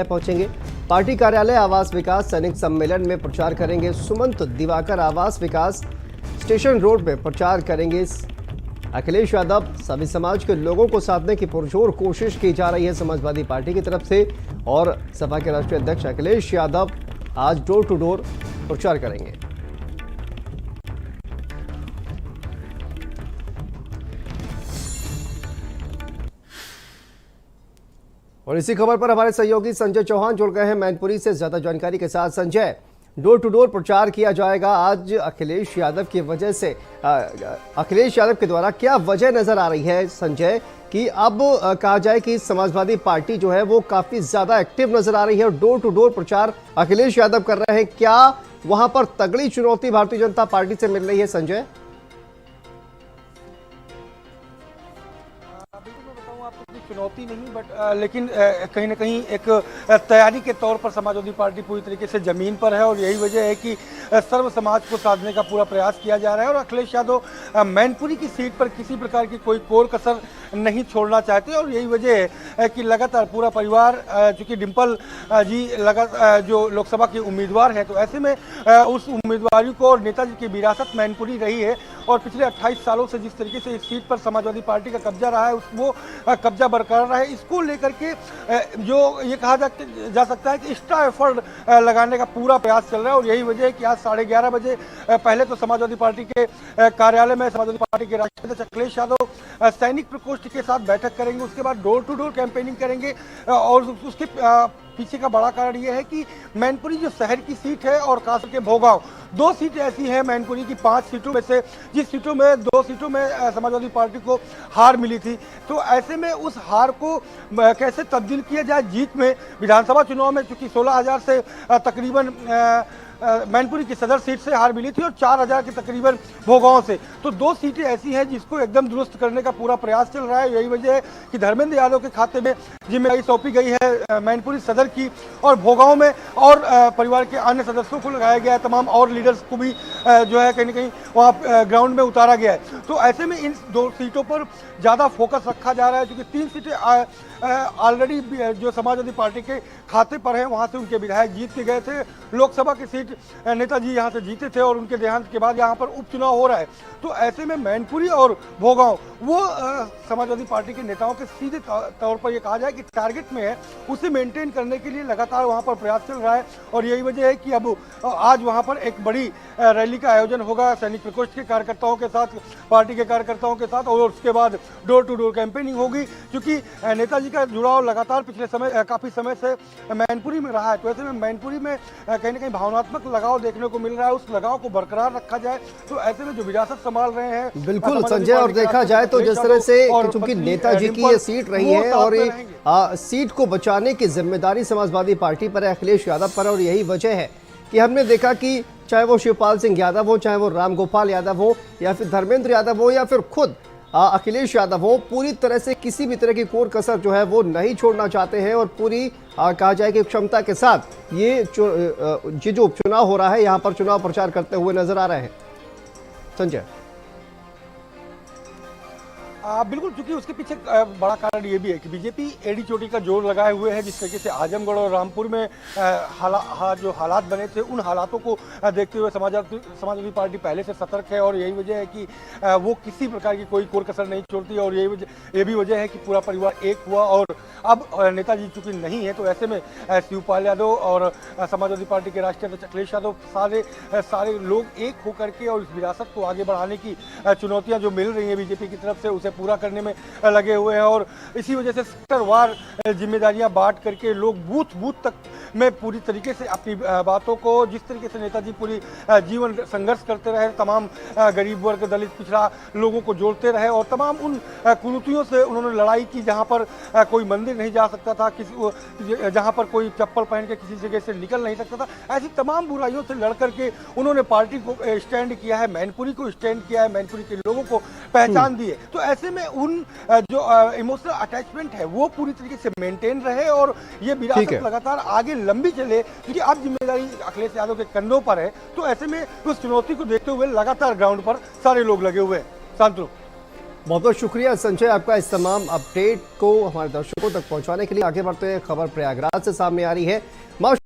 पहुंचेंगे। पार्टी कार्यालय आवास विकास सैनिक सम्मेलन में प्रचार करेंगे। सुमंत दिवाकर आवास विकास स्टेशन रोड में प्रचार करेंगे। अखिलेश यादव सभी समाज के लोगों को साधने की पुरजोर कोशिश की जा रही है समाजवादी पार्टी की तरफ से, और सपा के राष्ट्रीय अध्यक्ष अखिलेश यादव आज डोर टू डोर प्रचार करेंगे। और इसी खबर पर हमारे सहयोगी संजय चौहान जुड़ गए हैं मैनपुरी से। ज्यादा जानकारी के साथ संजय, डोर टू डोर प्रचार किया जाएगा आज अखिलेश यादव की वजह से, अखिलेश यादव के द्वारा क्या वजह नजर आ रही है संजय कि अब कहा जाए कि समाजवादी पार्टी जो है वो काफी ज्यादा एक्टिव नजर आ रही है और डोर टू डोर प्रचार अखिलेश यादव कर रहे हैं, क्या वहां पर तगड़ी चुनौती भारतीय जनता पार्टी से मिल रही है संजय? चुनौती नहीं बट लेकिन कहीं ना कहीं एक तैयारी के तौर पर समाजवादी पार्टी पूरी तरीके से जमीन पर है, और यही वजह है कि सर्व समाज को साधने का पूरा प्रयास किया जा रहा है। और अखिलेश यादव मैनपुरी की सीट पर किसी प्रकार की कोई कोर कसर नहीं छोड़ना चाहते, और यही वजह है कि लगातार पूरा परिवार, चूंकि डिम्पल जी लगातार जो लोकसभा के उम्मीदवार हैं, तो ऐसे में उस उम्मीदवारी को और नेताजी की विरासत मैनपुरी रही है, और पिछले 28 सालों से जिस तरीके से इस सीट पर समाजवादी पार्टी का कब्जा रहा है वो कब्जा बरकरार रहा है। इसको लेकर के जो ये कहा जा सकता है कि एक्स्ट्रा एफर्ट लगाने का पूरा प्रयास चल रहा है, और यही वजह है कि आज 11:30 बजे पहले तो समाजवादी पार्टी के कार्यालय में समाजवादी पार्टी के राष्ट्रीय अध्यक्ष अखिलेश यादव सैनिक प्रकोष्ठ के साथ बैठक करेंगे। उसके बाद डोर टू डोर कैंपेनिंग करेंगे, और उसके पीछे का बड़ा कारण यह है कि मैनपुरी जो शहर की सीट है और खास करके भोगांव, 2 सीटें ऐसी हैं मैनपुरी की 5 सीटों में से, जिस सीटों में 2 सीटों में समाजवादी पार्टी को हार मिली थी। तो ऐसे में उस हार को कैसे तब्दील किया जाए जीत में। विधानसभा चुनाव में चूंकि 16,000 से तकरीबन मैनपुरी की सदर सीट से हार मिली थी और 4,000 के तकरीबन भोगांव से, तो 2 सीटें ऐसी हैं जिसको एकदम दुरुस्त करने का पूरा प्रयास चल रहा है। यही वजह है कि धर्मेंद्र यादव के खाते में जिम्मेदारी सौंपी गई है मैनपुरी सदर की, और भोगांव में और परिवार के अन्य सदस्यों को लगाया गया है, तमाम और लीडर्स को भी जो है कहीं ना कहीं वहाँ ग्राउंड में उतारा गया है। तो ऐसे में इन 2 सीटों पर ज़्यादा फोकस रखा जा रहा है, क्योंकि 3 सीटें ऑलरेडी जो समाजवादी पार्टी के खाते पर हैं, वहाँ से उनके विधायक जीत के गए थे। लोकसभा की सीट नेताजी यहाँ से जीते थे, और उनके देहांत के बाद यहाँ पर उपचुनाव हो रहा है। तो ऐसे में मैनपुरी और भोगांव वो समाजवादी पार्टी के नेताओं के सीधे तौर पर ये कहा जाए कि टारगेट में है, उसे मेंटेन करने के लिए लगातार वहाँ पर प्रयास चल रहा है। और यही वजह है कि अब आज वहाँ पर एक बड़ी रैली का आयोजन होगा सैनिक प्रकोष्ठ के कार्यकर्ताओं के साथ, पार्टी के कार्यकर्ताओं के साथ, और उसके बाद डोर टू डोर कैंपेनिंग होगी, क्योंकि नेताजी का जुड़ाव लगातार पिछले समय काफी समय से मैनपुरी में रहा है। तो ऐसे में मैनपुरी में कहीं ना कहीं भावनात्मक लगाव देखने को मिल रहा है, उस लगाव को बरकरार रखा जाए। तो ऐसे में जो विरासत संभाल रहे हैं बिल्कुल संजय, और देखा जाए तो जिस तरह से चूंकि नेताजी की ये सीट रही है और सीट को बचाने की जिम्मेदारी समाजवादी पार्टी पर है, अखिलेश यादव पर, और यही वजह है कि हमने देखा कि चाहे वो शिवपाल सिंह यादव हो, चाहे वो रामगोपाल यादव हो, या फिर धर्मेंद्र यादव हो, या फिर खुद अखिलेश यादव हो, पूरी तरह से किसी भी तरह की कोर कसर जो है वो नहीं छोड़ना चाहते हैं, और पूरी कहा जाए कि क्षमता के साथ ये जो उपचुनाव हो रहा है यहाँ पर चुनाव प्रचार करते हुए नजर आ रहे हैं संजय। बिल्कुल, क्योंकि उसके पीछे बड़ा कारण ये भी है कि बीजेपी एडी चोटी का जोर लगाए हुए है। जिस तरीके से आजमगढ़ और रामपुर में जो हालात बने थे, उन हालातों को देखते हुए समाजवादी पार्टी पहले से सतर्क है, और यही वजह है कि वो किसी प्रकार की कोई कोर कसर नहीं छोड़ती। और ये भी वजह है कि पूरा परिवार एक हुआ, और अब नेताजी चूंकि नहीं है, तो ऐसे में शिवपाल यादव और समाजवादी पार्टी के राष्ट्रीय अध्यक्ष अखिलेश यादव सारे लोग एक होकर के और इस विरासत को आगे बढ़ाने की चुनौतियाँ जो मिल रही हैं बीजेपी की तरफ से, उसे पूरा करने में लगे हुए हैं। और इसी वजह से सेक्टरवार जिम्मेदारियां बांट करके लोग बूथ बूथ तक में पूरी तरीके से अपनी बातों को, जिस तरीके से नेताजी पूरी जीवन संघर्ष करते रहे, तमाम गरीब वर्ग, दलित, पिछड़ा लोगों को जोड़ते रहे, और तमाम उन कुरीतियों से उन्होंने लड़ाई की जहां पर कोई मंदिर नहीं जा सकता था, जहां पर कोई चप्पल पहन के किसी जगह से निकल नहीं सकता था, ऐसी तमाम बुराइयों से लड़ करके उन्होंने पार्टी को स्टैंड किया है, मैनपुरी को स्टैंड किया है, मैनपुरी के लोगों को पहचान दी है। तो ऐसे में उन जो इमोशनल अटैचमेंट है वो पूरी तरीके से मेंटेन रहे, और ये विरासत लगातार आगे लंबी चले, क्योंकि अब जिम्मेदारी अखिलेश यादव के कंधों पर है। तो ऐसे में उस चुनौती को देखते हुए लगातार ग्राउंड पर सारे लोग लगे हुए हैं। शांतनु। बहुत बहुत शुक्रिया संजय आपका इस तमाम अपडेट को हमारे दर्शकों तक पहुंचाने के लिए। आगे बढ़ते हैं, खबर प्रयागराज से सामने आ रही है।